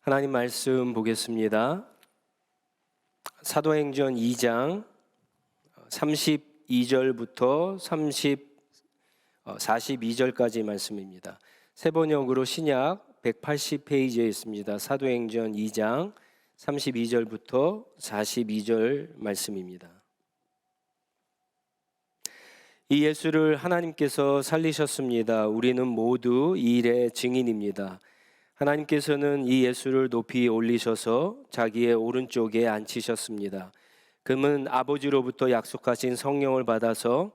하나님 말씀 보겠습니다. 사도행전 2장 32절부터 42절까지 말씀입니다. 세번역으로 신약 180페이지에 있습니다. 사도행전 2장 32절부터 42절 말씀입니다. 이 예수를 하나님께서 살리셨습니다. 우리는 모두 이 일의 증인입니다. 하나님께서는 이 예수를 높이 올리셔서 자기의 오른쪽에 앉히셨습니다. 그는 아버지로부터 약속하신 성령을 받아서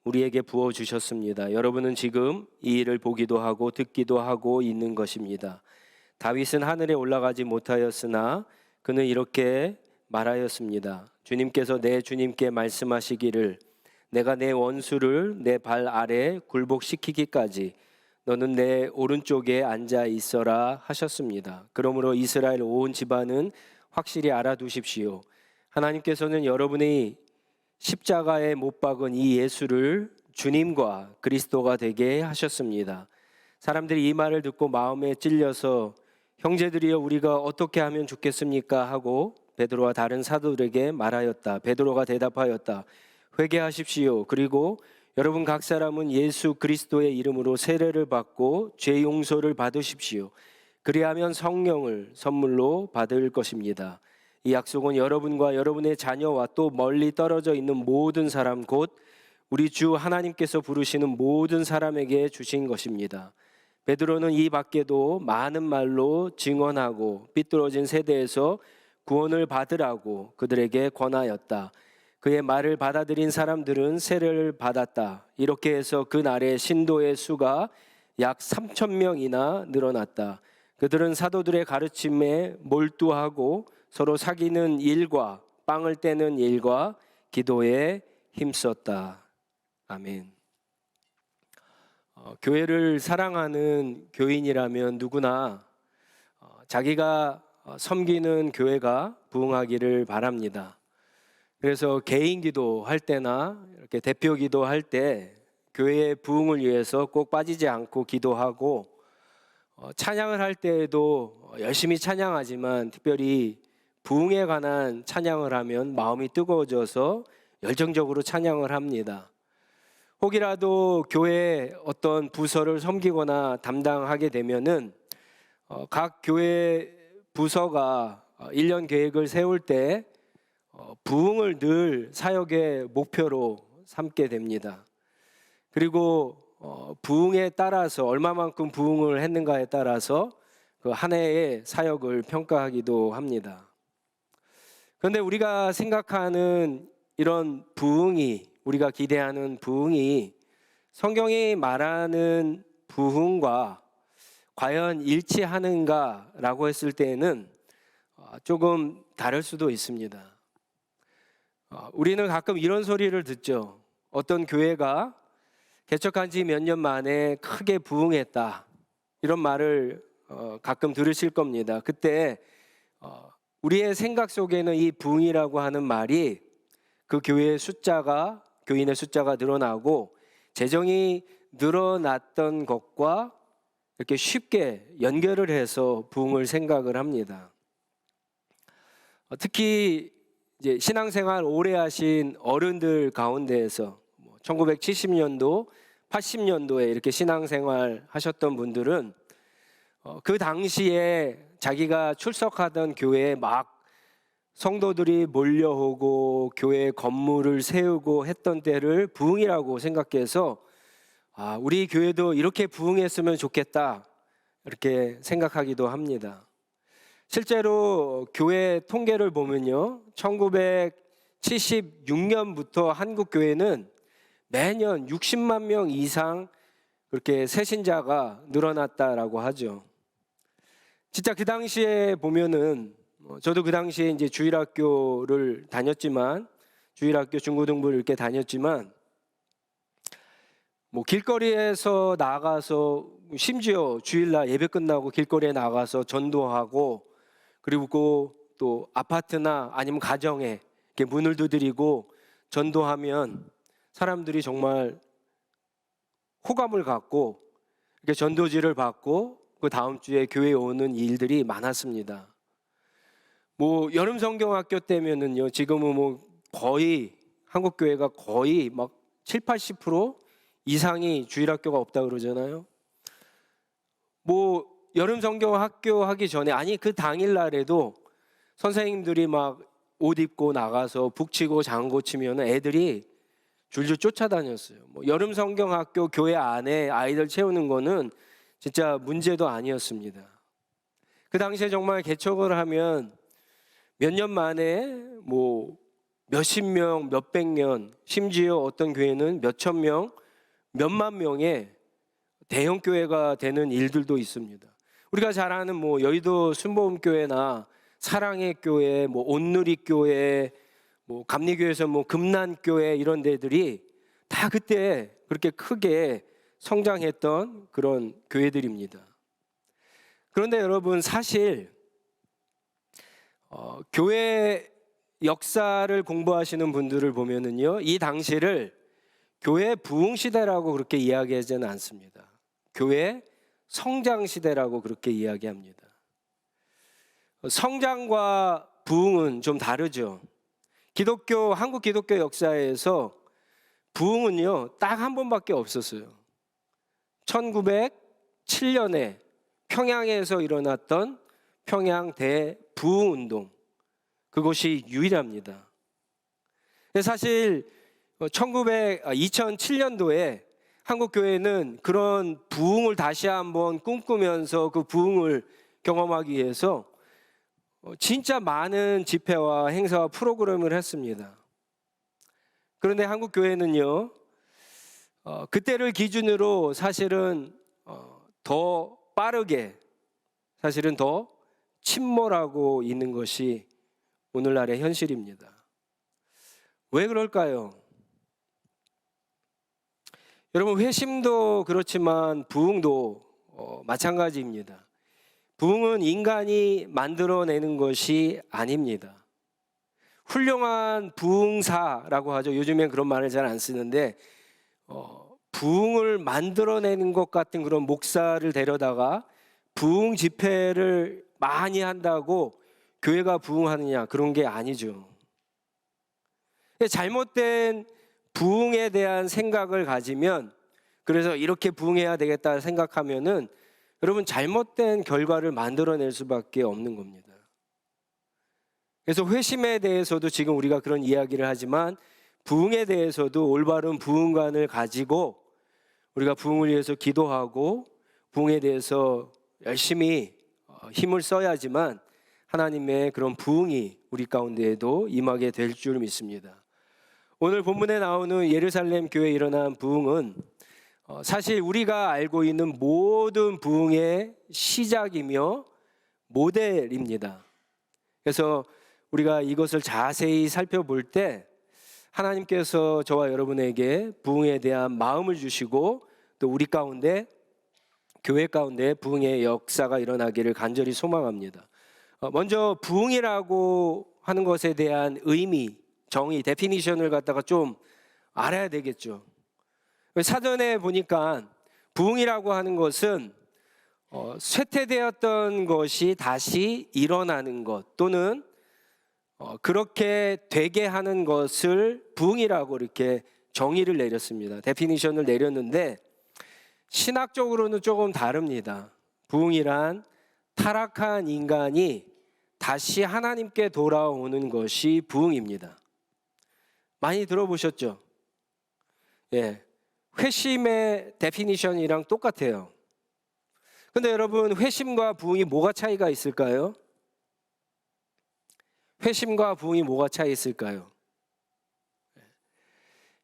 우리에게 부어주셨습니다. 여러분은 지금 이 일을 보기도 하고 듣기도 하고 있는 것입니다. 다윗은 하늘에 올라가지 못하였으나 그는 이렇게 말하였습니다. 주님께서 내 주님께 말씀하시기를 내가 내 원수를 내 발 아래 굴복시키기까지 너는 내 오른쪽에 앉아 있어라 하셨습니다. 그러므로 이스라엘 온 집안은 확실히 알아두십시오. 하나님께서는 여러분이 십자가에 못 박은 이 예수를 주님과 그리스도가 되게 하셨습니다. 사람들이 이 말을 듣고 마음에 찔려서 형제들이여 우리가 어떻게 하면 좋겠습니까 하고 베드로와 다른 사도들에게 말하였다. 베드로가 대답하였다. 회개하십시오. 그리고 여러분 각 사람은 예수 그리스도의 이름으로 세례를 받고 죄 용서를 받으십시오. 그리하면 성령을 선물로 받을 것입니다. 이 약속은 여러분과 여러분의 자녀와 또 멀리 떨어져 있는 모든 사람 곧 우리 주 하나님께서 부르시는 모든 사람에게 주신 것입니다. 베드로는 이 밖에도 많은 말로 증언하고 삐뚤어진 세대에서 구원을 받으라고 그들에게 권하였다. 그의 말을 받아들인 사람들은 세례를 받았다. 이렇게 해서 그날의 신도의 수가 약 3,000명이나 늘어났다. 그들은 사도들의 가르침에 몰두하고 서로 사귀는 일과 빵을 떼는 일과 기도에 힘썼다. 아멘. 교회를 사랑하는 교인이라면 누구나 자기가 섬기는 교회가 부흥하기를 바랍니다. 그래서 개인 기도할 때나 이렇게 대표 기도할 때 교회의 부흥을 위해서 꼭 빠지지 않고 기도하고 찬양을 할 때에도 열심히 찬양하지만 특별히 부흥에 관한 찬양을 하면 마음이 뜨거워져서 열정적으로 찬양을 합니다. 혹이라도 교회 어떤 부서를 섬기거나 담당하게 되면은 각 교회 부서가 1년 계획을 세울 때 부흥을 늘 사역의 목표로 삼게 됩니다. 그리고 부흥에 따라서 얼마만큼 부흥을 했는가에 따라서 그 한 해의 사역을 평가하기도 합니다. 그런데 우리가 생각하는 이런 부흥이, 우리가 기대하는 부흥이 성경이 말하는 부흥과 과연 일치하는가라고 했을 때에는 조금 다를 수도 있습니다. 우리는 가끔 이런 소리를 듣죠. 어떤 교회가 개척한 지 몇 년 만에 크게 부흥했다. 이런 말을 가끔 들으실 겁니다. 그때 우리의 생각 속에는 이 부흥이라고 하는 말이 그 교회의 숫자가, 교인의 숫자가 늘어나고 재정이 늘어났던 것과 이렇게 쉽게 연결을 해서 부흥을 생각을 합니다. 특히 이제 신앙생활 오래 하신 어른들 가운데에서 1970년도, 80년도에 이렇게 신앙생활 하셨던 분들은 그 당시에 자기가 출석하던 교회에 막 성도들이 몰려오고 교회 건물을 세우고 했던 때를 부흥이라고 생각해서 우리 교회도 이렇게 부흥했으면 좋겠다 이렇게 생각하기도 합니다. 실제로 교회 통계를 보면요, 1976년부터 한국 교회는 매년 60만 명 이상 그렇게 새신자가 늘어났다라고 하죠. 진짜 그 당시에 보면은 저도 그 당시에 이제 주일학교를 다녔지만 주일학교 중고등부를 이렇게 다녔지만 길거리에서 나가서 심지어 주일날 예배 끝나고 길거리에 나가서 전도하고 그리고 또 아파트나 아니면 가정에 이렇게 문을 두드리고 전도하면 사람들이 정말 호감을 갖고 이렇게 전도지를 받고 그 다음 주에 교회에 오는 일들이 많았습니다. 뭐 여름 성경학교 때면은요, 지금은 뭐 거의 한국 교회가 거의 막 7, 80% 이상이 주일학교가 없다 그러잖아요. 뭐 여름 성경학교 하기 전에, 아니 그 당일날에도 선생님들이 막 옷 입고 나가서 북치고 장구 치면 애들이 줄줄 쫓아다녔어요. 뭐 여름 성경학교 교회 안에 아이들 채우는 거는 진짜 문제도 아니었습니다. 그 당시에 정말 개척을 하면 몇 년 만에 뭐 몇십 명, 몇백 명, 심지어 어떤 교회는 몇천 명, 몇만 명의 대형 교회가 되는 일들도 있습니다. 우리가 잘 아는 뭐 여의도 순복음교회나 사랑의 교회, 뭐 온누리 교회, 뭐 감리교회에서 뭐 금난교회 이런 데들이 다 그때 그렇게 크게 성장했던 그런 교회들입니다. 그런데 여러분, 사실 교회 역사를 공부하시는 분들을 보면은요, 이 당시를 교회 부흥 시대라고 그렇게 이야기하지는 않습니다. 교회 성장 시대라고 그렇게 이야기합니다. 성장과 부흥은 좀 다르죠. 한국 기독교 역사에서 부흥은요, 딱 한 번밖에 없었어요. 1907년에 평양에서 일어났던 평양 대부흥 운동, 그것이 유일합니다. 사실 2007년도에 한국 교회는 그런 부흥을 다시 한번 꿈꾸면서 그 부흥을 경험하기 위해서 진짜 많은 집회와 행사와 프로그램을 했습니다. 그런데 한국 교회는요, 그때를 기준으로 사실은 더 빠르게, 사실은 더 침몰하고 있는 것이 오늘날의 현실입니다. 왜 그럴까요? 여러분, 회심도 그렇지만 부흥도 마찬가지입니다. 부흥은 인간이 만들어내는 것이 아닙니다. 훌륭한 부흥사라고 하죠. 요즘엔 그런 말을 잘 안 쓰는데 부흥을 만들어내는 것 같은 그런 목사를 데려다가 부흥 집회를 많이 한다고 교회가 부흥하느냐, 그런 게 아니죠. 잘못된 부흥에 대한 생각을 가지면, 그래서 이렇게 부흥해야 되겠다 생각하면은 여러분, 잘못된 결과를 만들어낼 수밖에 없는 겁니다. 그래서 회심에 대해서도 지금 우리가 그런 이야기를 하지만 부흥에 대해서도 올바른 부흥관을 가지고 우리가 부흥을 위해서 기도하고 부흥에 대해서 열심히 힘을 써야지만 하나님의 그런 부흥이 우리 가운데에도 임하게 될 줄 믿습니다. 오늘 본문에 나오는 예루살렘 교회에 일어난 부흥은 사실 우리가 알고 있는 모든 부흥의 시작이며 모델입니다. 그래서 우리가 이것을 자세히 살펴볼 때 하나님께서 저와 여러분에게 부흥에 대한 마음을 주시고 또 우리 가운데, 교회 가운데 부흥의 역사가 일어나기를 간절히 소망합니다. 먼저 부흥이라고 하는 것에 대한 의미, 정의, 데피니션을 갖다가 좀 알아야 되겠죠. 사전에 보니까 부흥이라고 하는 것은 쇠퇴되었던 것이 다시 일어나는 것, 또는 그렇게 되게 하는 것을 부흥이라고 이렇게 정의를 내렸습니다. 데피니션을 내렸는데 신학적으로는 조금 다릅니다. 부흥이란 타락한 인간이 다시 하나님께 돌아오는 것이 부흥입니다. 많이 들어보셨죠? 예, 회심의 데피니션이랑 똑같아요. 근데 여러분, 회심과 부흥이 뭐가 차이가 있을까요? 회심과 부흥이 뭐가 차이 있을까요?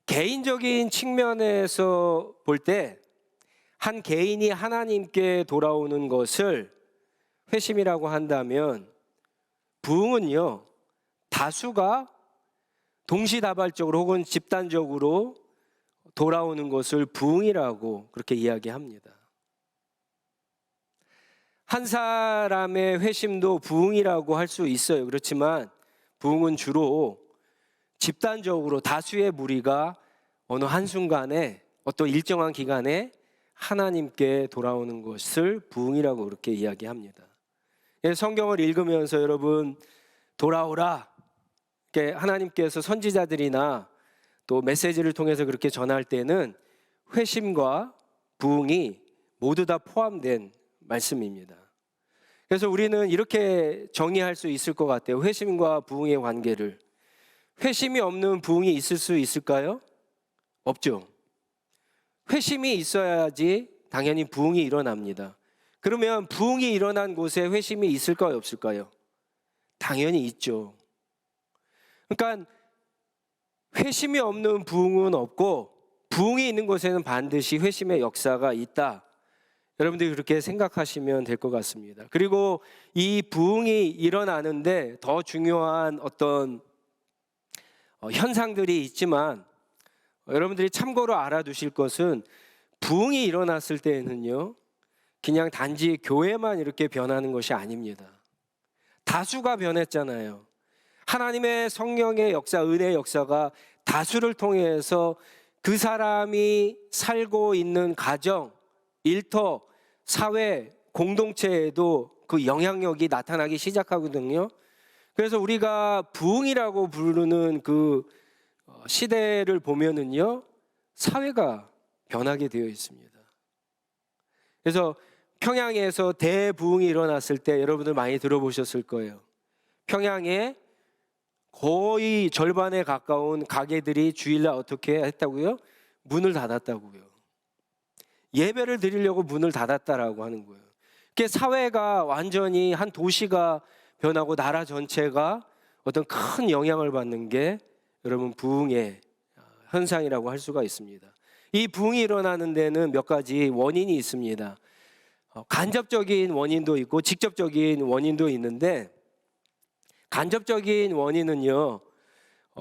개인적인 측면에서 볼 때 한 개인이 하나님께 돌아오는 것을 회심이라고 한다면, 부흥은요, 다수가 동시다발적으로 혹은 집단적으로 돌아오는 것을 부흥이라고 그렇게 이야기합니다. 한 사람의 회심도 부흥이라고 할 수 있어요. 그렇지만 부흥은 주로 집단적으로 다수의 무리가 어느 한순간에 어떤 일정한 기간에 하나님께 돌아오는 것을 부흥이라고 그렇게 이야기합니다. 성경을 읽으면서 여러분 돌아오라, 하나님께서 선지자들이나 또 메시지를 통해서 그렇게 전할 때는 회심과 부흥이 모두 다 포함된 말씀입니다. 그래서 우리는 이렇게 정의할 수 있을 것 같아요. 회심과 부흥의 관계를. 회심이 없는 부흥이 있을 수 있을까요? 없죠. 회심이 있어야지 당연히 부흥이 일어납니다. 그러면 부흥이 일어난 곳에 회심이 있을까요? 없을까요? 당연히 있죠. 그러니까 회심이 없는 부흥은 없고 부흥이 있는 곳에는 반드시 회심의 역사가 있다. 여러분들이 그렇게 생각하시면 될 것 같습니다. 그리고 이 부흥이 일어나는데 더 중요한 어떤 현상들이 있지만 여러분들이 참고로 알아두실 것은 부흥이 일어났을 때에는요, 그냥 단지 교회만 이렇게 변하는 것이 아닙니다. 다수가 변했잖아요. 하나님의 성령의 역사, 은혜의 역사가 다수를 통해서 그 사람이 살고 있는 가정, 일터, 사회, 공동체에도 그 영향력이 나타나기 시작하거든요. 그래서 우리가 부흥이라고 부르는 그 시대를 보면은요, 사회가 변하게 되어 있습니다. 그래서 평양에서 대부흥이 일어났을 때 여러분들 많이 들어보셨을 거예요. 평양에 거의 절반에 가까운 가게들이 주일날 어떻게 했다고요? 문을 닫았다고요. 예배를 드리려고 문을 닫았다라고 하는 거예요. 그게 사회가 완전히 한 도시가 변하고 나라 전체가 어떤 큰 영향을 받는 게 여러분 부흥의 현상이라고 할 수가 있습니다. 이 부흥이 일어나는 데는 몇 가지 원인이 있습니다. 간접적인 원인도 있고 직접적인 원인도 있는데, 간접적인 원인은요,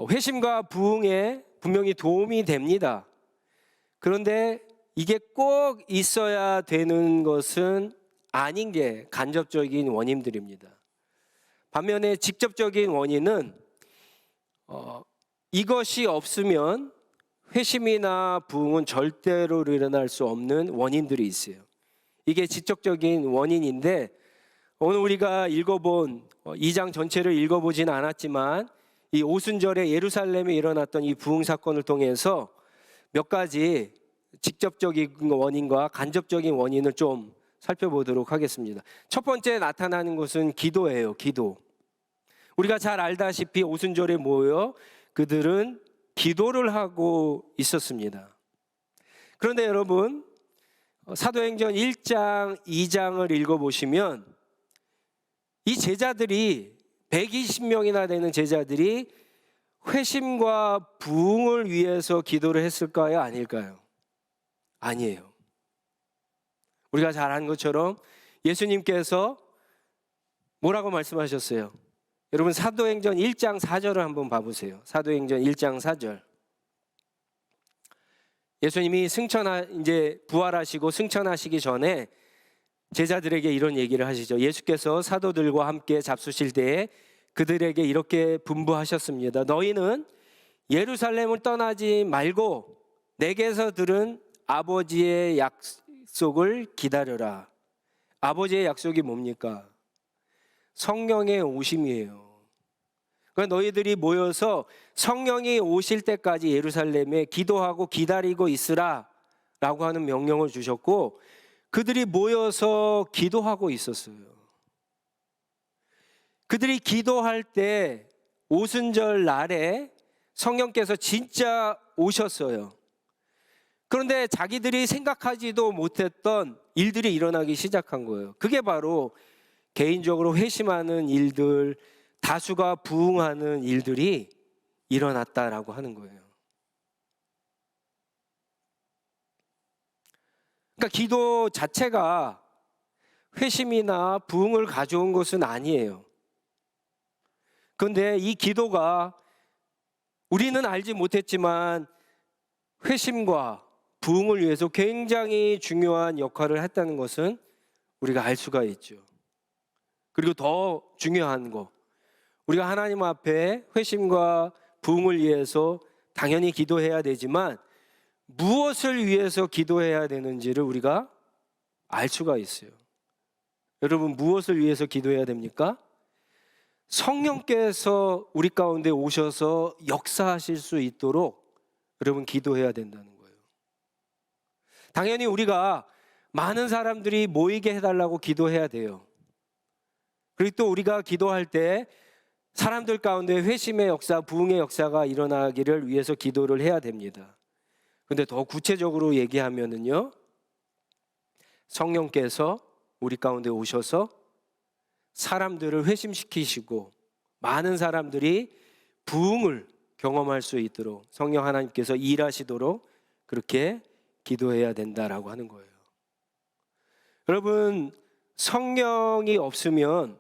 회심과 부흥에 분명히 도움이 됩니다. 그런데 이게 꼭 있어야 되는 것은 아닌 게 간접적인 원인들입니다. 반면에 직접적인 원인은 이것이 없으면 회심이나 부흥은 절대로 일어날 수 없는 원인들이 있어요. 이게 직접적인 원인인데, 오늘 우리가 읽어본 2장 전체를 읽어보지는 않았지만 이 오순절에 예루살렘에 일어났던 이 부흥 사건을 통해서 몇 가지 직접적인 원인과 간접적인 원인을 좀 살펴보도록 하겠습니다. 첫 번째 나타나는 것은 기도예요. 기도. 우리가 잘 알다시피 오순절에 모여 그들은 기도를 하고 있었습니다. 그런데 여러분, 사도행전 1장, 2장을 읽어보시면 이 제자들이 120명이나 되는 제자들이 회심과 부흥을 위해서 기도를 했을까요? 아닐까요? 아니에요. 우리가 잘 아는 것처럼 예수님께서 뭐라고 말씀하셨어요? 여러분 사도행전 1장 4절을 한번 봐보세요. 사도행전 1장 4절. 예수님이 이제 부활하시고 승천하시기 전에 제자들에게 이런 얘기를 하시죠. 예수께서 사도들과 함께 잡수실 때에 그들에게 이렇게 분부하셨습니다. 너희는 예루살렘을 떠나지 말고 내게서 들은 아버지의 약속을 기다려라. 아버지의 약속이 뭡니까? 성령의 오심이에요. 그러니까 너희들이 모여서 성령이 오실 때까지 예루살렘에 기도하고 기다리고 있으라 라고 하는 명령을 주셨고, 그들이 모여서 기도하고 있었어요. 그들이 기도할 때 오순절 날에 성령께서 진짜 오셨어요. 그런데 자기들이 생각하지도 못했던 일들이 일어나기 시작한 거예요. 그게 바로 개인적으로 회심하는 일들, 다수가 부흥하는 일들이 일어났다라고 하는 거예요. 그러니까 기도 자체가 회심이나 부흥을 가져온 것은 아니에요. 그런데 이 기도가 우리는 알지 못했지만 회심과 부흥을 위해서 굉장히 중요한 역할을 했다는 것은 우리가 알 수가 있죠. 그리고 더 중요한 거, 우리가 하나님 앞에 회심과 부흥을 위해서 당연히 기도해야 되지만 무엇을 위해서 기도해야 되는지를 우리가 알 수가 있어요. 여러분, 무엇을 위해서 기도해야 됩니까? 성령께서 우리 가운데 오셔서 역사하실 수 있도록 여러분 기도해야 된다는 거예요. 당연히 우리가 많은 사람들이 모이게 해달라고 기도해야 돼요. 그리고 또 우리가 기도할 때 사람들 가운데 회심의 역사, 부흥의 역사가 일어나기를 위해서 기도를 해야 됩니다. 근데 더 구체적으로 얘기하면은요, 성령께서 우리 가운데 오셔서 사람들을 회심시키시고 많은 사람들이 부흥을 경험할 수 있도록 성령 하나님께서 일하시도록 그렇게 기도해야 된다라고 하는 거예요. 여러분, 성령이 없으면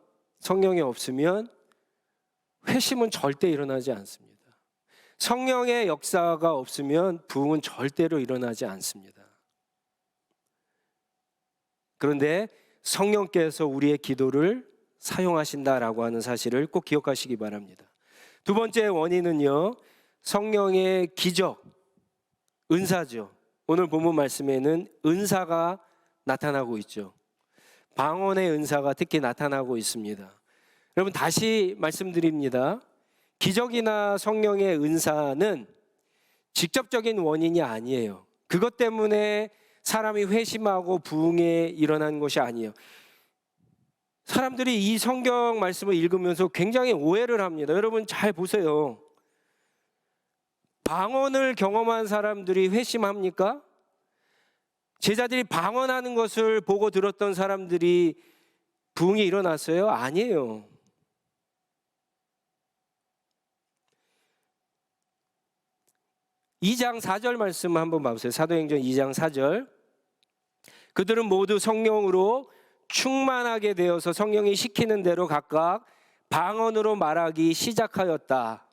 회심은 절대 일어나지 않습니다. 성령의 역사가 없으면 부흥은 절대로 일어나지 않습니다. 그런데 성령께서 우리의 기도를 사용하신다라고 하는 사실을 꼭 기억하시기 바랍니다. 두 번째 원인은요, 성령의 기적, 은사죠. 오늘 본문 말씀에는 은사가 나타나고 있죠. 방언의 은사가 특히 나타나고 있습니다. 여러분, 다시 말씀드립니다. 기적이나 성령의 은사는 직접적인 원인이 아니에요. 그것 때문에 사람이 회심하고 부흥에 일어난 것이 아니에요. 사람들이 이 성경 말씀을 읽으면서 굉장히 오해를 합니다. 여러분 잘 보세요. 방언을 경험한 사람들이 회심합니까? 제자들이 방언하는 것을 보고 들었던 사람들이 부흥이 일어났어요? 아니에요. 이 장 4절 말씀 한번 봐보세요. 사도행전 2장 4절. 그들은 모두 성령으로 충만하게 되어서 성령이 시키는 대로 각각 방언으로 말하기 시작하였다.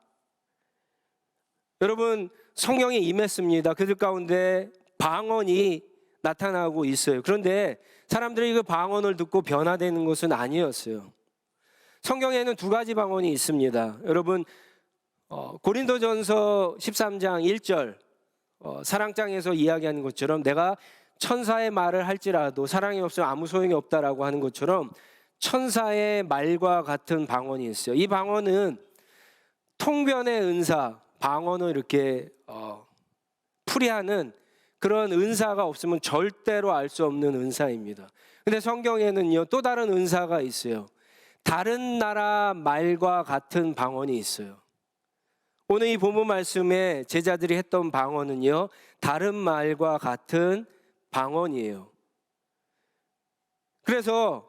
여러분, 성령이 임했습니다. 그들 가운데 방언이 나타나고 있어요. 그런데 사람들이 그 방언을 듣고 변화되는 것은 아니었어요. 성경에는 두 가지 방언이 있습니다. 여러분, 고린도전서 13장 1절 사랑장에서 이야기하는 것처럼 내가 천사의 말을 할지라도 사랑이 없으면 아무 소용이 없다라고 하는 것처럼 천사의 말과 같은 방언이 있어요. 이 방언은 통변의 은사, 방언을 이렇게 풀이하는 그런 은사가 없으면 절대로 알 수 없는 은사입니다. 근데 성경에는요, 또 다른 은사가 있어요. 다른 나라 말과 같은 방언이 있어요. 오늘 이 본문 말씀에 제자들이 했던 방언은요, 다른 말과 같은 방언이에요. 그래서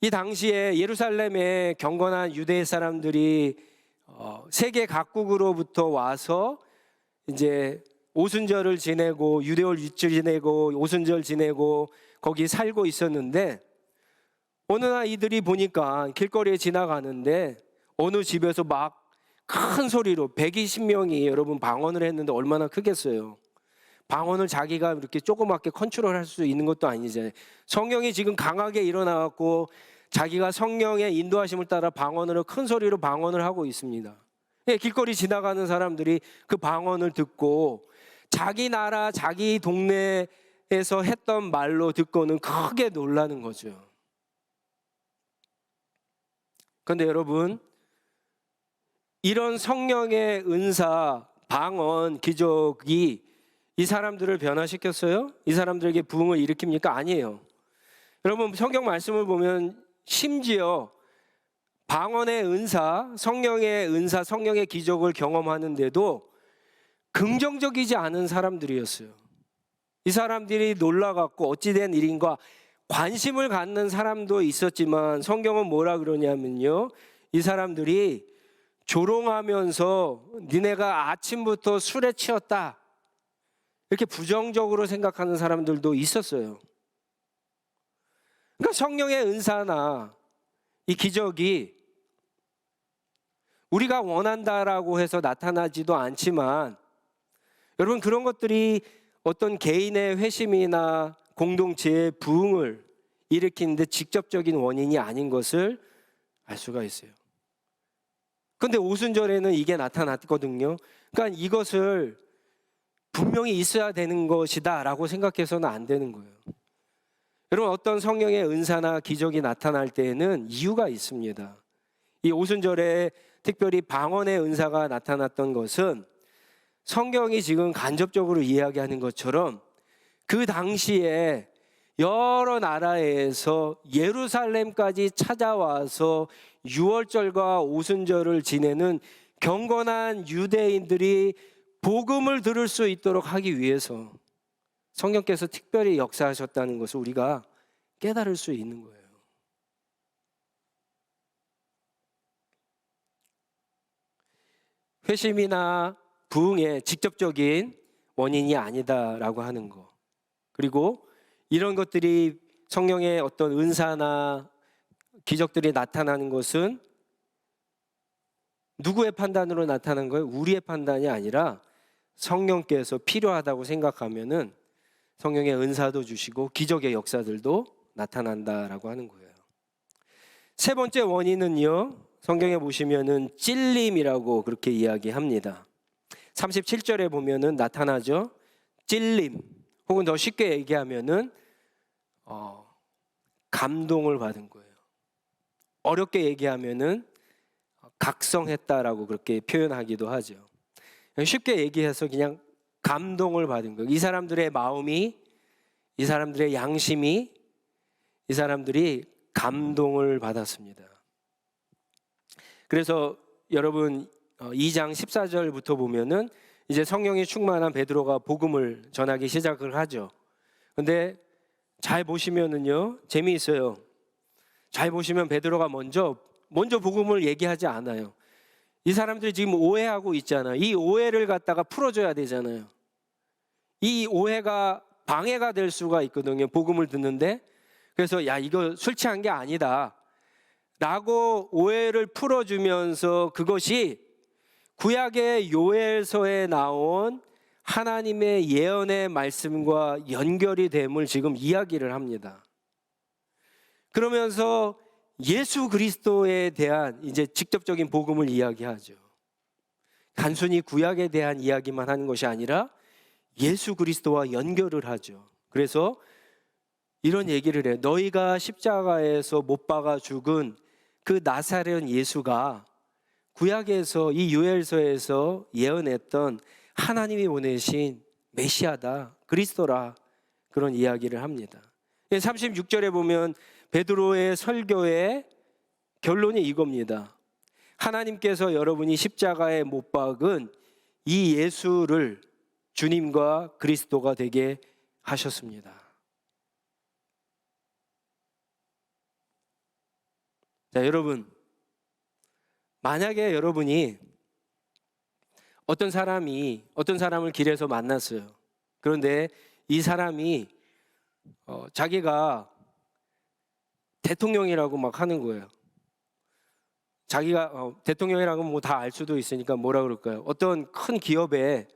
이 당시에 예루살렘에 경건한 유대 사람들이 세계 각국으로부터 와서 이제 오순절을 지내고 유대월 유치 지내고 오순절 지내고 거기 살고 있었는데, 어느 날 이들이 보니까 길거리에 지나가는데 어느 집에서 막 큰 소리로 120명이 여러분 방언을 했는데 얼마나 크겠어요. 방언을 자기가 이렇게 조그맣게 컨트롤할 수 있는 것도 아니잖아요. 성령이 지금 강하게 일어나갖고 자기가 성령의 인도하심을 따라 방언으로 큰 소리로 방언을 하고 있습니다. 길거리 지나가는 사람들이 그 방언을 듣고 자기 나라 자기 동네에서 했던 말로 듣고는 크게 놀라는 거죠. 그런데 여러분, 이런 성령의 은사, 방언, 기적이 이 사람들을 변화시켰어요? 이 사람들에게 부흥을 일으킵니까? 아니에요. 여러분, 성경 말씀을 보면 심지어 방언의 은사, 성령의 은사, 성령의 기적을 경험하는데도 긍정적이지 않은 사람들이었어요. 이 사람들이 놀라갖고 어찌된 일인가 관심을 갖는 사람도 있었지만 성경은 뭐라 그러냐면요, 이 사람들이 조롱하면서 니네가 아침부터 술에 취했다 이렇게 부정적으로 생각하는 사람들도 있었어요. 그러니까 성령의 은사나 이 기적이 우리가 원한다라고 해서 나타나지도 않지만, 여러분, 그런 것들이 어떤 개인의 회심이나 공동체의 부흥을 일으키는데 직접적인 원인이 아닌 것을 알 수가 있어요. 그런데 오순절에는 이게 나타났거든요. 그러니까 이것을 분명히 있어야 되는 것이다 라고 생각해서는 안 되는 거예요. 여러분, 어떤 성령의 은사나 기적이 나타날 때에는 이유가 있습니다. 이 오순절에 특별히 방언의 은사가 나타났던 것은 성경이 지금 간접적으로 이야기하는 것처럼 그 당시에 여러 나라에서 예루살렘까지 찾아와서 유월절과 오순절을 지내는 경건한 유대인들이 복음을 들을 수 있도록 하기 위해서 성령께서 특별히 역사하셨다는 것을 우리가 깨달을 수 있는 거예요. 회심이나 부흥의 직접적인 원인이 아니다라고 하는 거. 그리고 이런 것들이 성령의 어떤 은사나 기적들이 나타나는 것은 누구의 판단으로 나타난 거예요? 우리의 판단이 아니라 성령께서 필요하다고 생각하면은 성령의 은사도 주시고 기적의 역사들도 나타난다라고 하는 거예요. 세 번째 원인은요, 성경에 보시면은 찔림이라고 그렇게 이야기합니다. 37절에 보면은 나타나죠. 찔림, 혹은 더 쉽게 얘기하면은 감동을 받은 거예요. 어렵게 얘기하면은 각성했다라고 그렇게 표현하기도 하죠. 쉽게 얘기해서 그냥 감동을 받은 거예요. 이 사람들의 마음이, 이 사람들의 양심이, 이 사람들이 감동을 받았습니다. 그래서 여러분 2장 14절부터 보면은 이제 성령이 충만한 베드로가 복음을 전하기 시작을 하죠. 근데 잘 보시면은요, 재미있어요. 잘 보시면 베드로가 먼저 복음을 얘기하지 않아요. 이 사람들이 지금 오해하고 있잖아요. 이 오해를 갖다가 풀어줘야 되잖아요. 이 오해가 방해가 될 수가 있거든요, 복음을 듣는데. 그래서 야, 이거 술 취한 게 아니다 라고 오해를 풀어주면서 그것이 구약의 요엘서에 나온 하나님의 예언의 말씀과 연결이 됨을 지금 이야기를 합니다. 그러면서 예수 그리스도에 대한 이제 직접적인 복음을 이야기하죠. 단순히 구약에 대한 이야기만 하는 것이 아니라 예수 그리스도와 연결을 하죠. 그래서 이런 얘기를 해요. 너희가 십자가에서 못 박아 죽은 그 나사렛 예수가 구약에서 이 요엘서에서 예언했던 하나님이 보내신 메시아다, 그리스도라, 그런 이야기를 합니다. 36절에 보면 베드로의 설교의 결론이 이겁니다. 하나님께서 여러분이 십자가에 못 박은 이 예수를 주님과 그리스도가 되게 하셨습니다. 자, 여러분, 만약에 여러분이 어떤 사람을 길에서 만났어요. 그런데 이 사람이 자기가 대통령이라고 막 하는 거예요. 자기가 대통령이라고 뭐 다 알 수도 있으니까 뭐라 그럴까요? 어떤 큰 기업의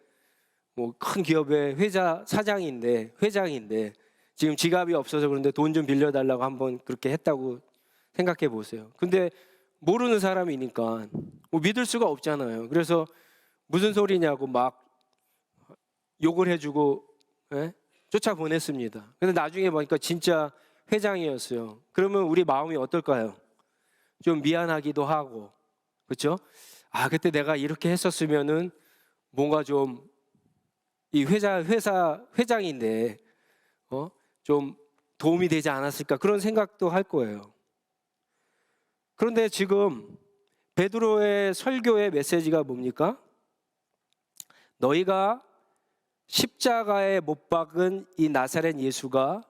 회장인데 지금 지갑이 없어서 그런데 돈 좀 빌려달라고 한번 그렇게 했다고 생각해 보세요. 근데 모르는 사람이니까 뭐 믿을 수가 없잖아요. 그래서 무슨 소리냐고 막 욕을 해주고 쫓아보냈습니다. 근데 나중에 보니까 진짜 회장이었어요. 그러면 우리 마음이 어떨까요? 좀 미안하기도 하고, 그렇죠? 아, 그때 내가 이렇게 했었으면은 뭔가 좀 이 회사 회장인데 좀 도움이 되지 않았을까, 그런 생각도 할 거예요. 그런데 지금 베드로의 설교의 메시지가 뭡니까? 너희가 십자가에 못 박은 이 나사렛 예수가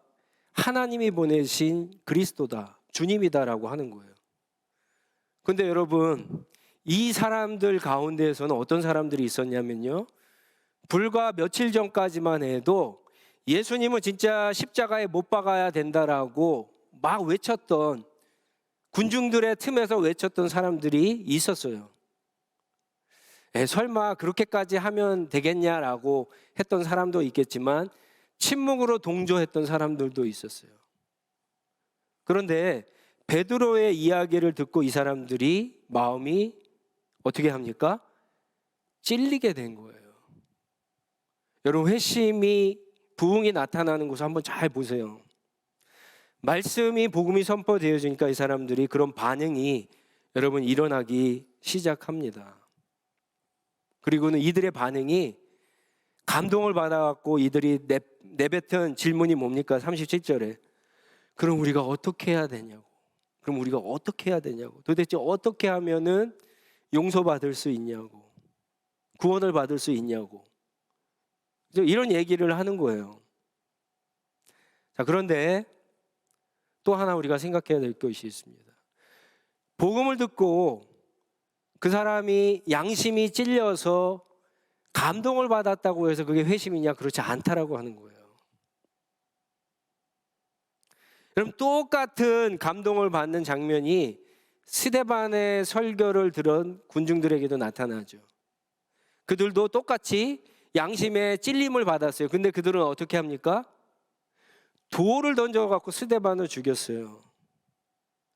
하나님이 보내신 그리스도다, 주님이다라고 하는 거예요. 근데 여러분, 이 사람들 가운데에서는 어떤 사람들이 있었냐면요, 불과 며칠 전까지만 해도 예수님은 진짜 십자가에 못 박아야 된다라고 막 외쳤던, 군중들의 틈에서 외쳤던 사람들이 있었어요. 설마 그렇게까지 하면 되겠냐라고 했던 사람도 있겠지만 침묵으로 동조했던 사람들도 있었어요. 그런데 베드로의 이야기를 듣고 이 사람들이 마음이 어떻게 합니까? 찔리게 된 거예요. 여러분, 회심이 부흥이 나타나는 것을 한번 잘 보세요. 말씀이 복음이 선포되어지니까 이 사람들이 그런 반응이 여러분 일어나기 시작합니다. 그리고는 이들의 반응이 감동을 받아갖고 이들이 내뱉은 질문이 뭡니까? 37절에 그럼 우리가 어떻게 해야 되냐고. 그럼 우리가 어떻게 해야 되냐고. 도대체 어떻게 하면은 용서받을 수 있냐고. 구원을 받을 수 있냐고. 이런 얘기를 하는 거예요. 자, 그런데 또 하나 우리가 생각해야 될 것이 있습니다. 복음을 듣고 그 사람이 양심이 찔려서 감동을 받았다고 해서 그게 회심이냐? 그렇지 않다라고 하는 거예요. 여러분, 똑같은 감동을 받는 장면이 스데반의 설교를 들은 군중들에게도 나타나죠. 그들도 똑같이 양심의 찔림을 받았어요. 근데 그들은 어떻게 합니까? 돌을 던져갖고 스데반을 죽였어요.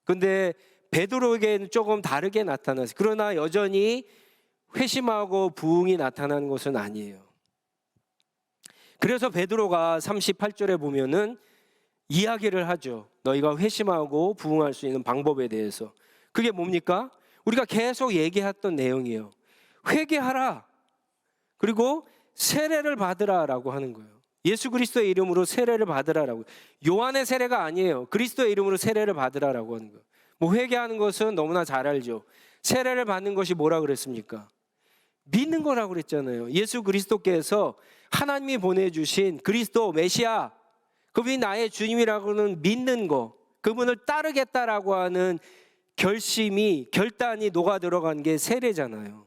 근데 베드로에게는 조금 다르게 나타났어요. 그러나 여전히 회심하고 부흥이 나타나는 것은 아니에요. 그래서 베드로가 38절에 보면은 이야기를 하죠. 너희가 회심하고 부흥할 수 있는 방법에 대해서. 그게 뭡니까? 우리가 계속 얘기했던 내용이에요. 회개하라. 그리고 세례를 받으라라고 하는 거예요. 예수 그리스도의 이름으로 세례를 받으라라고. 요한의 세례가 아니에요. 그리스도의 이름으로 세례를 받으라라고 하는 거예요. 뭐 회개하는 것은 너무나 잘 알죠. 세례를 받는 것이 뭐라 그랬습니까? 믿는 거라고 그랬잖아요. 예수 그리스도께서 하나님이 보내주신 그리스도 메시아, 그분이 나의 주님이라고는 믿는 거, 그분을 따르겠다라고 하는 결단이 녹아 들어간 게 세례잖아요.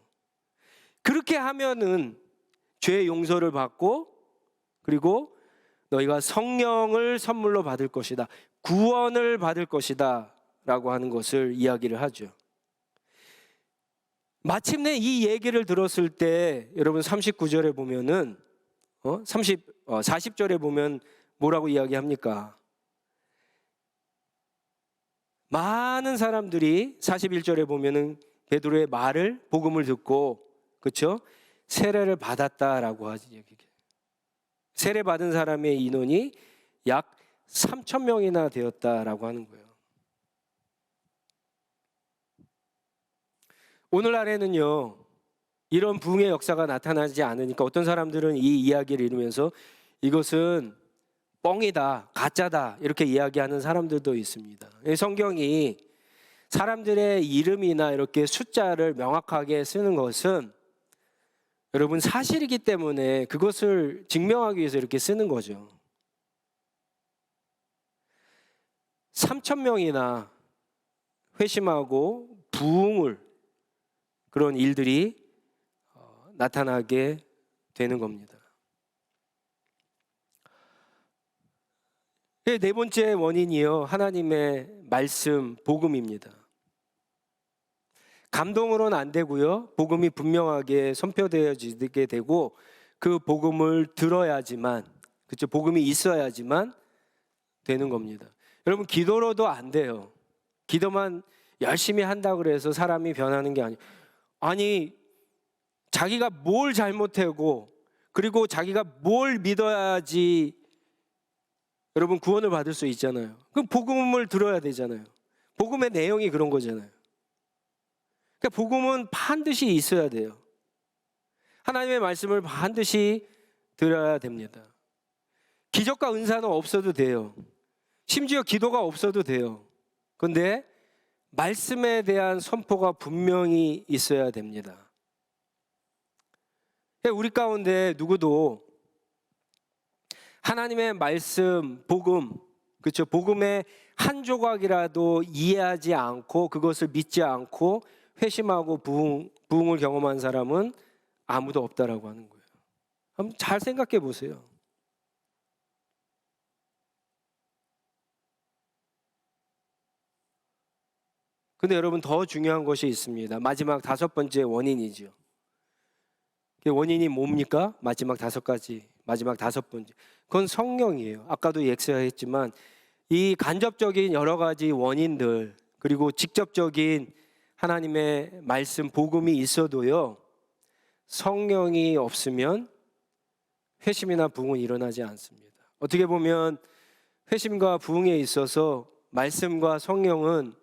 그렇게 하면은 죄 용서를 받고 그리고 너희가 성령을 선물로 받을 것이다. 구원을 받을 것이다 라고 하는 것을 이야기를 하죠. 마침내 이 얘기를 들었을 때 여러분 39절에 보면은 40절에 보면 뭐라고 이야기합니까? 많은 사람들이 41절에 보면은 베드로의 말을 복음을 듣고 그렇죠? 세례를 받았다라고 하지. 세례 받은 사람의 인원이 약 3,000명이나 되었다라고 하는 거예요. 오늘날에는요, 이런 부흥의 역사가 나타나지 않으니까 어떤 사람들은 이 이야기를 읽으면서 이것은 뻥이다, 가짜다 이렇게 이야기하는 사람들도 있습니다. 성경이 사람들의 이름이나 이렇게 숫자를 명확하게 쓰는 것은 여러분 사실이기 때문에 그것을 증명하기 위해서 이렇게 쓰는 거죠. 3,000명이나 회심하고 부흥을 그런 일들이 나타나게 되는 겁니다. 네 번째 원인이요, 하나님의 말씀, 복음입니다. 감동으로는 안 되고요, 복음이 분명하게 선포되어지게 되고 그 복음을 들어야지만, 그렇죠, 복음이 있어야지만 되는 겁니다. 여러분, 기도로도 안 돼요. 기도만 열심히 한다고 해서 사람이 변하는 게 아니에요. 아니, 자기가 뭘 잘못하고 그리고 자기가 뭘 믿어야지 여러분 구원을 받을 수 있잖아요. 그럼 복음을 들어야 되잖아요. 복음의 내용이 그런 거잖아요. 그러니까 복음은 반드시 있어야 돼요. 하나님의 말씀을 반드시 들어야 됩니다. 기적과 은사는 없어도 돼요. 심지어 기도가 없어도 돼요. 그런데 말씀에 대한 선포가 분명히 있어야 됩니다. 우리 가운데 누구도 하나님의 말씀, 복음, 그렇죠? 복음의 한 조각이라도 이해하지 않고 그것을 믿지 않고 회심하고 부흥을 경험한 사람은 아무도 없다라고 하는 거예요. 한번 잘 생각해 보세요. 근데 여러분, 더 중요한 것이 있습니다. 마지막 5번째 원인이죠. 그 원인이 뭡니까? 마지막 5가지, 마지막 5번째. 그건 성령이에요. 아까도 엑스했지만 이 간접적인 여러 가지 원인들, 그리고 직접적인 하나님의 말씀, 복음이 있어도요, 성령이 없으면 회심이나 부흥은 일어나지 않습니다. 어떻게 보면 회심과 부흥에 있어서 말씀과 성령은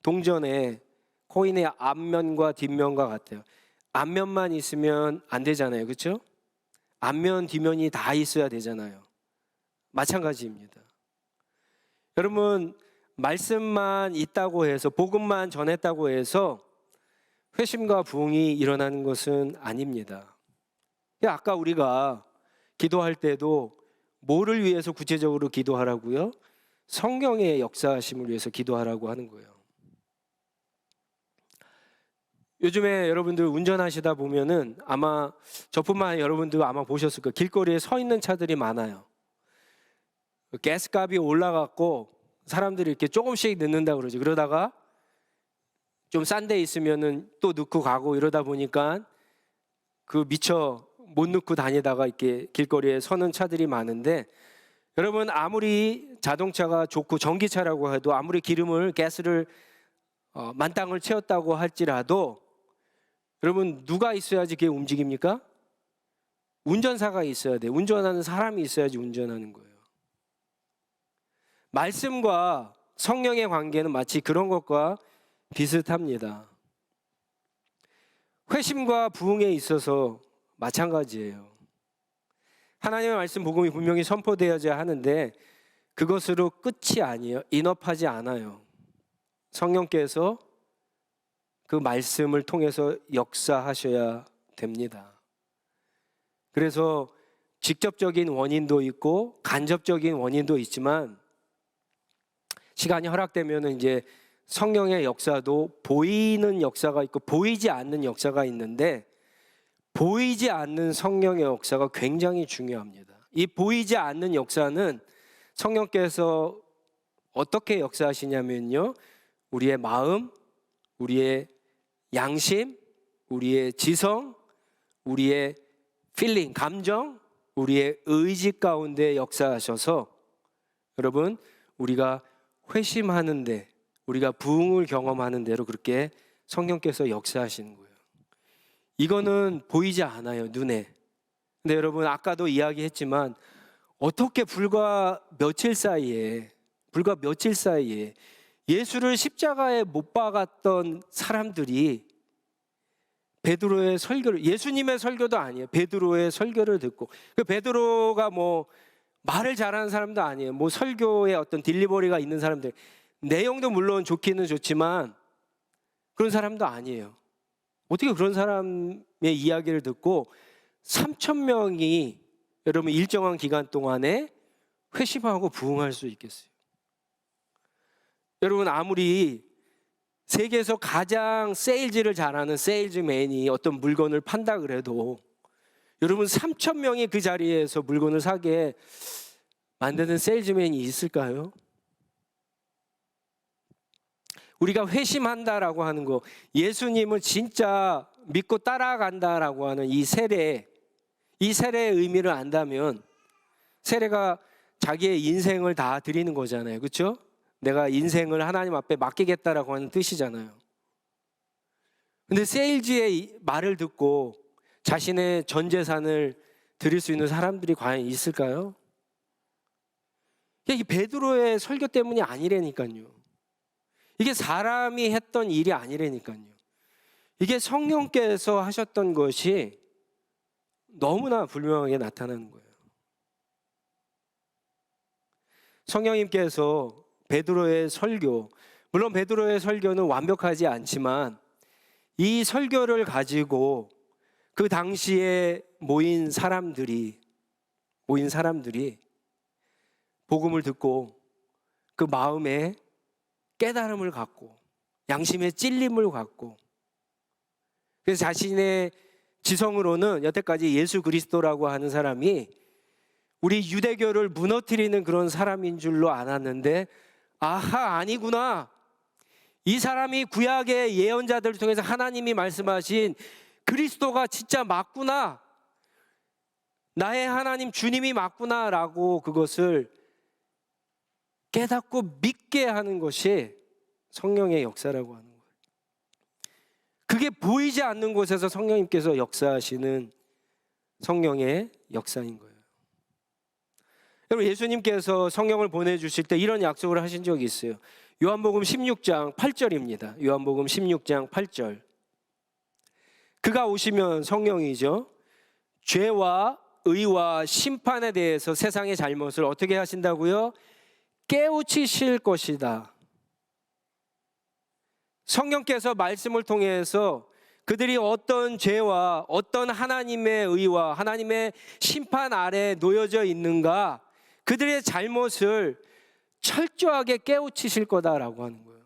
동전의 코인의 앞면과 뒷면과 같아요. 앞면만 있으면 안 되잖아요. 그렇죠? 앞면 뒷면이 다 있어야 되잖아요. 마찬가지입니다. 여러분, 말씀만 있다고 해서, 복음만 전했다고 해서 회심과 부흥이 일어나는 것은 아닙니다. 아까 우리가 기도할 때도 뭐를 위해서 구체적으로 기도하라고요? 성령의 역사하심을 위해서 기도하라고 하는 거예요. 요즘에 여러분들 운전하시다 보면은 아마 저뿐만 아니라 여러분도 아마 보셨을 거예요. 길거리에 서 있는 차들이 많아요. 가스값이 올라갔고 사람들이 이렇게 조금씩 넣는다 그러죠. 그러다가 좀 싼 데 있으면은 또 넣고 가고 이러다 보니까 그 미처 못 넣고 다니다가 이렇게 길거리에 서는 차들이 많은데, 여러분 아무리 자동차가 좋고 전기차라고 해도 아무리 가스를 만땅을 채웠다고 할지라도 여러분 누가 있어야지 그게 움직입니까? 운전사가 있어야 돼. 운전하는 사람이 있어야지 운전하는 거예요. 말씀과 성령의 관계는 마치 그런 것과 비슷합니다. 회심과 부흥에 있어서 마찬가지예요. 하나님의 말씀 복음이 분명히 선포되어야 하는데 그것으로 끝이 아니에요. 인업하지 않아요. 성령께서 그 말씀을 통해서 역사하셔야 됩니다. 그래서 직접적인 원인도 있고 간접적인 원인도 있지만 시간이 허락되면 이제 성령의 역사도 보이는 역사가 있고 보이지 않는 역사가 있는데, 보이지 않는 성령의 역사가 굉장히 중요합니다. 이 보이지 않는 역사는 성령께서 어떻게 역사하시냐면요, 우리의 마음, 우리의 양심, 우리의 지성, 우리의 필링, 감정, 우리의 의지 가운데 역사하셔서 여러분 우리가 회심하는데, 우리가 부흥을 경험하는 대로 그렇게 성령께서 역사하시는 거예요. 이거는 보이지 않아요, 눈에. 근데 여러분 아까도 이야기했지만 어떻게 불과 며칠 사이에 예수를 십자가에 못 박았던 사람들이 베드로의 설교를, 예수님의 설교도 아니에요, 베드로의 설교를 듣고, 그 베드로가 뭐 말을 잘하는 사람도 아니에요. 뭐 설교에 어떤 딜리버리가 있는 사람들, 내용도 물론 좋기는 좋지만 그런 사람도 아니에요. 어떻게 그런 사람의 이야기를 듣고 3,000명이 여러분 일정한 기간 동안에 회심하고 부흥할 수 있겠어요? 여러분 아무리 세계에서 가장 세일즈를 잘하는 세일즈맨이 어떤 물건을 판다 그래도 여러분 3,000명이 그 자리에서 물건을 사게 만드는 세일즈맨이 있을까요? 우리가 회심한다라고 하는 거, 예수님을 진짜 믿고 따라간다라고 하는 이 세례의 의미를 안다면, 세례가 자기의 인생을 다 드리는 거잖아요. 그렇죠? 내가 인생을 하나님 앞에 맡기겠다라고 하는 뜻이잖아요. 근데 세일즈의 말을 듣고 자신의 전 재산을 드릴 수 있는 사람들이 과연 있을까요? 이게 베드로의 설교 때문이 아니라니까요. 이게 사람이 했던 일이 아니라니까요. 이게 성령께서 하셨던 것이 너무나 분명하게 나타나는 거예요. 성령님께서 베드로의 설교, 물론 베드로의 설교는 완벽하지 않지만 이 설교를 가지고 그 당시에 모인 사람들이 복음을 듣고 그 마음에 깨달음을 갖고 양심의 찔림을 갖고, 그래서 자신의 지성으로는 여태까지 예수 그리스도라고 하는 사람이 우리 유대교를 무너뜨리는 그런 사람인 줄로 알았는데, 아하, 아니구나, 이 사람이 구약의 예언자들을 통해서 하나님이 말씀하신 그리스도가 진짜 맞구나, 나의 하나님 주님이 맞구나 라고 그것을 깨닫고 믿게 하는 것이 성령의 역사라고 하는 거예요. 그게 보이지 않는 곳에서 성령님께서 역사하시는 성령의 역사인 거예요. 여러분, 예수님께서 성령을 보내주실 때 이런 약속을 하신 적이 있어요. 요한복음 16장 8절입니다. 요한복음 16장 8절. 그가 오시면, 성령이죠, 죄와 의와 심판에 대해서 세상의 잘못을 어떻게 하신다고요? 깨우치실 것이다. 성령께서 말씀을 통해서 그들이 어떤 죄와 어떤 하나님의 의와 하나님의 심판 아래 놓여져 있는가, 그들의 잘못을 철저하게 깨우치실 거다라고 하는 거예요.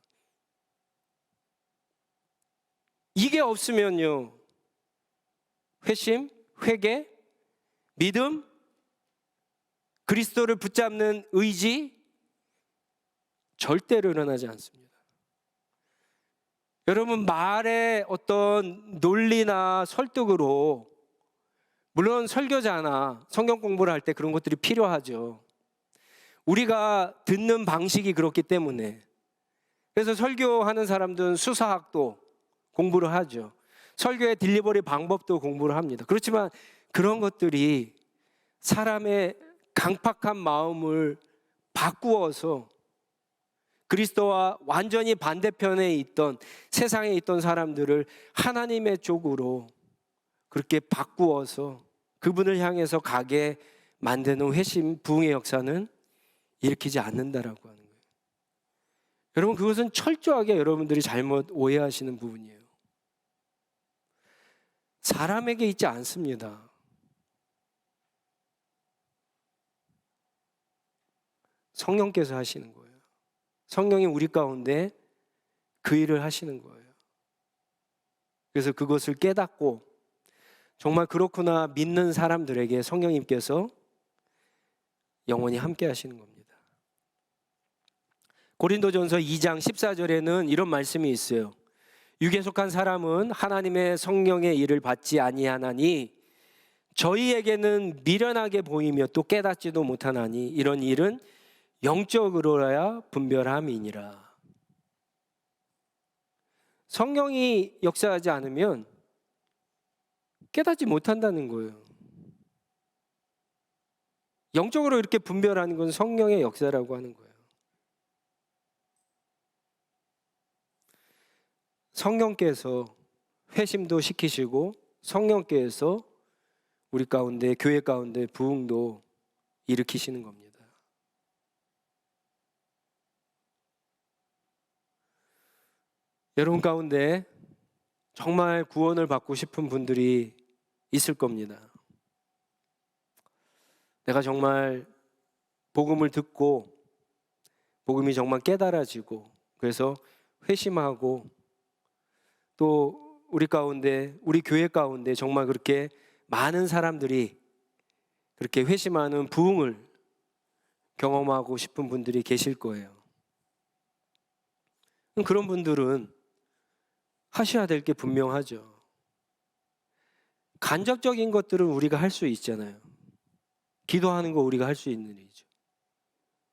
이게 없으면요, 회심, 회개, 믿음, 그리스도를 붙잡는 의지, 절대로 일어나지 않습니다. 여러분, 말의 어떤 논리나 설득으로, 물론 설교자나 성경 공부를 할 때 그런 것들이 필요하죠. 우리가 듣는 방식이 그렇기 때문에. 그래서 설교하는 사람들은 수사학도 공부를 하죠. 설교의 딜리버리 방법도 공부를 합니다. 그렇지만 그런 것들이 사람의 강팍한 마음을 바꾸어서 그리스도와 완전히 반대편에 있던, 세상에 있던 사람들을 하나님의 쪽으로 그렇게 바꾸어서 그분을 향해서 가게 만드는 회심, 부흥의 역사는 일으키지 않는다라고 하는 거예요. 여러분, 그것은 철저하게 여러분들이 잘못 오해하시는 부분이에요. 사람에게 있지 않습니다. 성령께서 하시는 거예요. 성령이 우리 가운데 그 일을 하시는 거예요. 그래서 그것을 깨닫고 정말 그렇구나 믿는 사람들에게 성령님께서 영원히 함께 하시는 겁니다. 고린도전서 2장 14절에는 이런 말씀이 있어요. 육에 속한 사람은 하나님의 성령의 일을 받지 아니하나니 저희에게는 미련하게 보이며 또 깨닫지도 못하나니 이런 일은 영적으로야 분별함이니라. 성령이 역사하지 않으면 깨닫지 못한다는 거예요. 영적으로 이렇게 분별하는 건 성령의 역사라고 하는 거예요. 성령께서 회심도 시키시고 성령께서 우리 가운데, 교회 가운데 부흥도 일으키시는 겁니다. 여러분 가운데 정말 구원을 받고 싶은 분들이 있을 겁니다. 내가 정말 복음을 듣고 복음이 정말 깨달아지고 그래서 회심하고 또 우리 가운데, 우리 교회 가운데 정말 그렇게 많은 사람들이 그렇게 회심하는 부흥을 경험하고 싶은 분들이 계실 거예요. 그런 분들은 하셔야 될 게 분명하죠. 간접적인 것들은 우리가 할 수 있잖아요. 기도하는 거 우리가 할 수 있는 일이죠.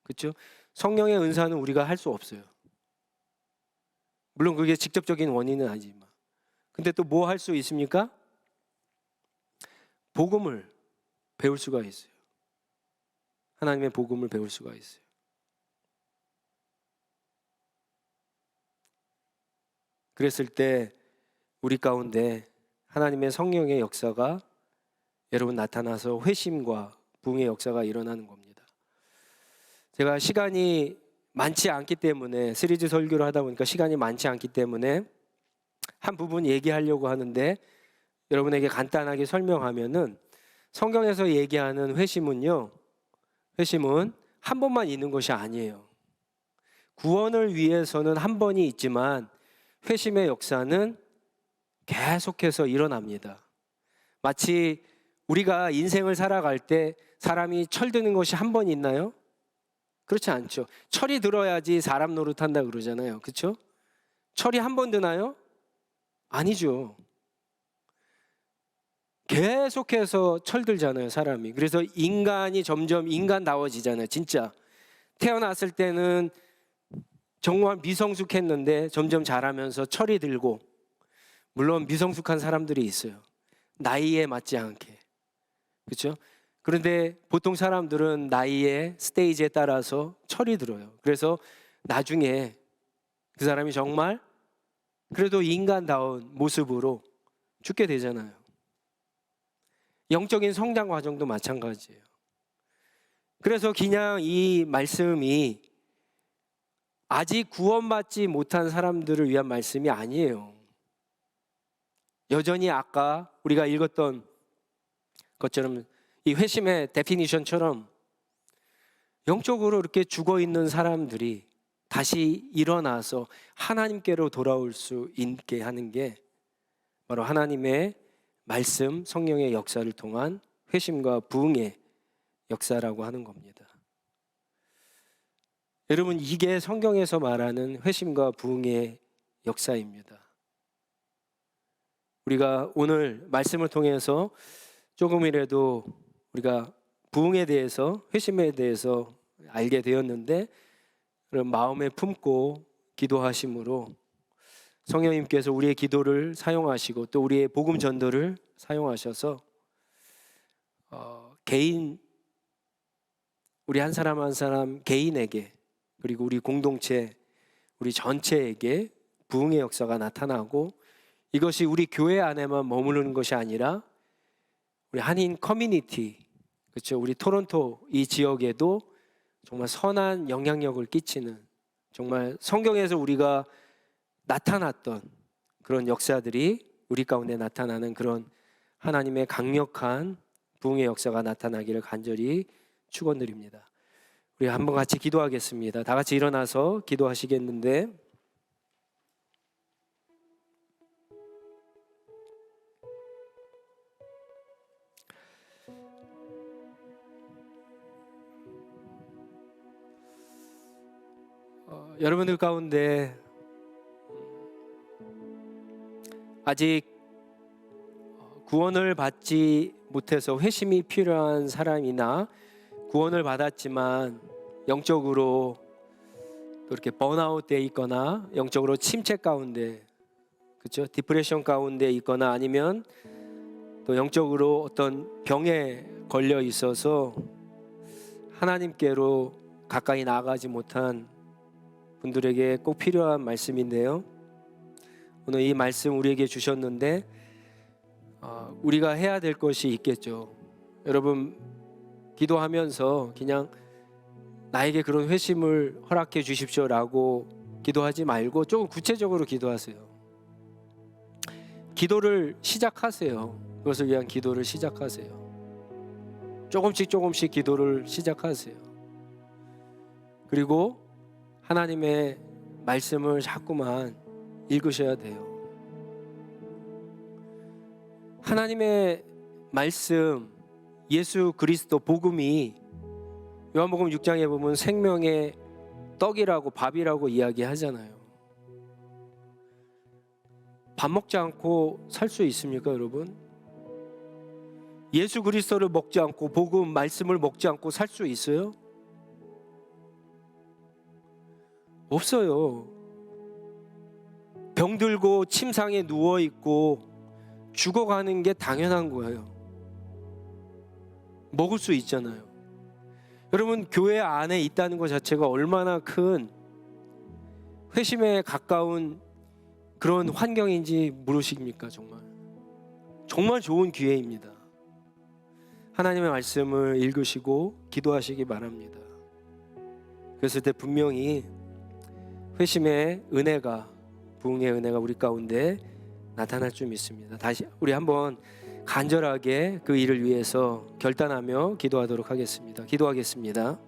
그렇죠? 성령의 은사는 우리가 할 수 없어요. 물론 그게 직접적인 원인은 아니지만. 근데 또 뭐 할 수 있습니까? 복음을 배울 수가 있어요. 하나님의 복음을 배울 수가 있어요. 그랬을 때 우리 가운데 하나님의 성령의 역사가 여러분 나타나서 회심과 부흥의 역사가 일어나는 겁니다. 제가 시간이 많지 않기 때문에, 시리즈 설교를 하다 보니까 시간이 많지 않기 때문에 한 부분 얘기하려고 하는데, 여러분에게 간단하게 설명하면은 성경에서 얘기하는 회심은요, 회심은 한 번만 있는 것이 아니에요. 구원을 위해서는 한 번이 있지만 회심의 역사는 계속해서 일어납니다. 마치 우리가 인생을 살아갈 때 사람이 철드는 것이 한 번 있나요? 그렇지 않죠. 철이 들어야지 사람 노릇한다 그러잖아요. 그렇죠? 철이 한 번 드나요? 아니죠. 계속해서 철들잖아요, 사람이. 그래서 인간이 점점 인간다워지잖아요, 진짜. 태어났을 때는 정말 미성숙했는데 점점 자라면서 철이 들고, 물론 미성숙한 사람들이 있어요. 나이에 맞지 않게. 그렇죠? 그런데 보통 사람들은 나이의 스테이지에 따라서 철이 들어요. 그래서 나중에 그 사람이 정말 그래도 인간다운 모습으로 죽게 되잖아요. 영적인 성장 과정도 마찬가지예요. 그래서 그냥 이 말씀이 아직 구원받지 못한 사람들을 위한 말씀이 아니에요. 여전히 아까 우리가 읽었던 것처럼 이 회심의 데피니션처럼 영적으로 이렇게 죽어 있는 사람들이 다시 일어나서 하나님께로 돌아올 수 있게 하는 게 바로 하나님의 말씀, 성령의 역사를 통한 회심과 부흥의 역사라고 하는 겁니다. 여러분, 이게 성경에서 말하는 회심과 부흥의 역사입니다. 우리가 오늘 말씀을 통해서 조금이라도 우리가 부흥에 대해서, 회심에 대해서 알게 되었는데, 그런 마음에 품고 기도하심으로 성령님께서 우리의 기도를 사용하시고 또 우리의 복음 전도를 사용하셔서 개인, 우리 한 사람 한 사람 개인에게, 그리고 우리 공동체, 우리 전체에게 부흥의 역사가 나타나고, 이것이 우리 교회 안에만 머무르는 것이 아니라 우리 한인 커뮤니티, 그렇죠? 우리 토론토 이 지역에도 정말 선한 영향력을 끼치는, 정말 성경에서 우리가 나타났던 그런 역사들이 우리 가운데 나타나는 그런 하나님의 강력한 부흥의 역사가 나타나기를 간절히 축원드립니다. 우리 한번 같이 기도하겠습니다. 다 같이 일어나서 기도하시겠는데, 여러분들 가운데 아직 구원을 받지 못해서 회심이 필요한 사람이나 구원을 받았지만 영적으로 또 이렇게 번아웃 돼 있거나 영적으로 침체 가운데, 그렇죠? 디프레션 가운데 있거나 아니면 또 영적으로 어떤 병에 걸려 있어서 하나님께로 가까이 나아가지 못한 분들에게 꼭 필요한 말씀인데요. 오늘 이 말씀 우리에게 주셨는데 우리가 해야 될 것이 있겠죠. 여러분, 기도하면서 그냥 나에게 그런 회심을 허락해 주십시오라고 기도하지 말고 조금 구체적으로 기도하세요. 기도를 시작하세요. 그것을 위한 기도를 시작하세요. 조금씩 기도를 시작하세요. 그리고 하나님의 말씀을 자꾸만 읽으셔야 돼요. 하나님의 말씀, 예수 그리스도 복음이 요한복음 6장에 보면 생명의 떡이라고, 밥이라고 이야기하잖아요. 밥 먹지 않고 살 수 있습니까, 여러분? 예수 그리스도를 먹지 않고, 복음 말씀을 먹지 않고 살 수 있어요? 없어요. 병들고 침상에 누워 있고 죽어가는 게 당연한 거예요. 먹을 수 있잖아요. 여러분, 교회 안에 있다는 것 자체가 얼마나 큰 회심에 가까운 그런 환경인지 모르십니까? 정말 좋은 기회입니다. 하나님의 말씀을 읽으시고 기도하시기 바랍니다. 그랬을 때 분명히 회심의 은혜가, 부흥의 은혜가 우리 가운데 나타날 줄 믿습니다. 다시 우리 한번 간절하게 그 일을 위해서 결단하며 기도하도록 하겠습니다. 기도하겠습니다.